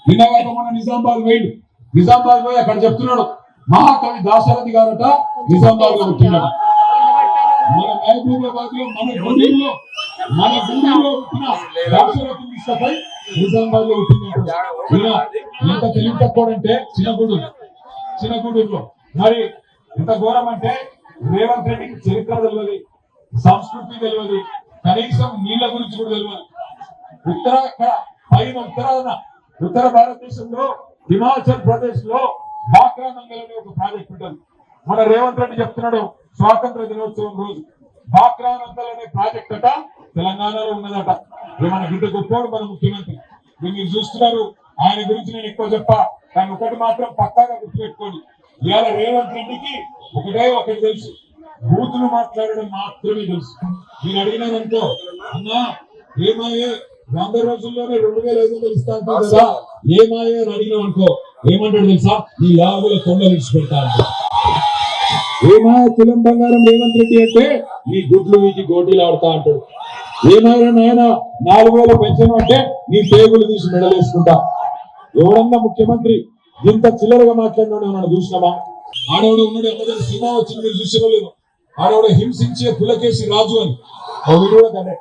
నిన్నగాక మన నిజామాబాద్ పోయిండు. నిజామాబాద్ పోయి అక్కడ చెప్తున్నాడు మహాకవి దాశరథి గారట నిజామాబాద్ లో పుట్టినాడు. మన మహబూబాబాద్ లో మన గూడూరులో పుట్టిన దాశరథి తీసుకపోయి నిజామాబాద్ లో పుట్టినాడు. ఎంత తెలివి తక్కువడంటే చిన్నగూడూరులో మరి ఎంత ఘోరం అంటే రేవంత్ రెడ్డికి చరిత్ర తెలియదు, సంస్కృతి తెలియదు, కనీసం నీళ్ల గురించి కూడా తెలియదు. ఉత్తర భారతదేశంలో హిమాచల్ ప్రదేశ్ లో బాక్రా నంగల్ అనే ఒక ప్రాజెక్ట్ ఉంటుంది. మన రేవంత్ రెడ్డి చెప్తున్నాడు స్వాతంత్ర దినోత్సవం రోజు బాక్రా నంగల్ అనే ప్రాజెక్ట్ అట తెలంగాణలో ఉన్నదట. మనకి ఇంత గొప్పవాడు మన ముఖ్యమంత్రి. మీరు చూస్తున్నారు, ఆయన గురించి నేను ఎక్కువ చెప్పా, కానీ ఒకటి మాత్రం పక్కాగా గుర్తుపెట్టుకోండి, ఇవాళ రేవంత్ రెడ్డికి ఒకటి తెలుసు, బూతులు మాట్లాడడం మాత్రమే తెలుసు. నేను అడిగినానంటో అన్నా ఏమాయే 100 రోజుల్లోనే 2500 ఇస్తా అంటారు కదా, ఏమాయే అని అడిగినాం అనుకో ఏమంటాడు తెలుసా, ఈ 50 కొండలు ఇచ్చిపెడతా అంట. ఏమాయ తులం బంగారం రేవంత్ రెడ్డి అంటే నీ గుడ్లు వీటి గోటీలు ఆడుతా అంటాడు. ఏమాయా నాయన 4000 పెన్షన్ అంటే నీ పేగులు తీసి మెడలేసుకుంటా. ఎవడన్నా ముఖ్యమంత్రి ఇంత చిల్లరగా మాట్లాడినాడు ఏమన్నా చూసినామా? ఆడవాడు ఉన్నాడు, అమ్మగారు సినిమా వచ్చింది, మీరు చూసినా లేదు. ఆడవాడు హింసించే పులకేసి రాజు అని కూడా కదే,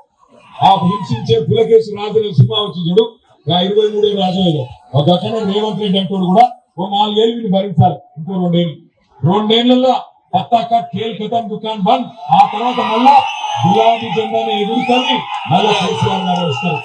ఆ హింసించే పులకేసి రాజు అనే సినిమా వచ్చింది చూడు, 23వ రాజు ఏదో ఒక గతంలో రేవంత్ రెడ్డి అంటూ కూడా ఓ 4 ఏళ్ళు వీళ్ళు భరించాలి, ఇంకో 2 ఏళ్లలో పత్తాక ఖేల్ ఖతం దుకాన్ బంద్. ఆ తర్వాత మళ్ళా గులాబీ జెండాని ఎదుర్కొని మళ్ళా కేసీఆర్ గారు వస్తారు.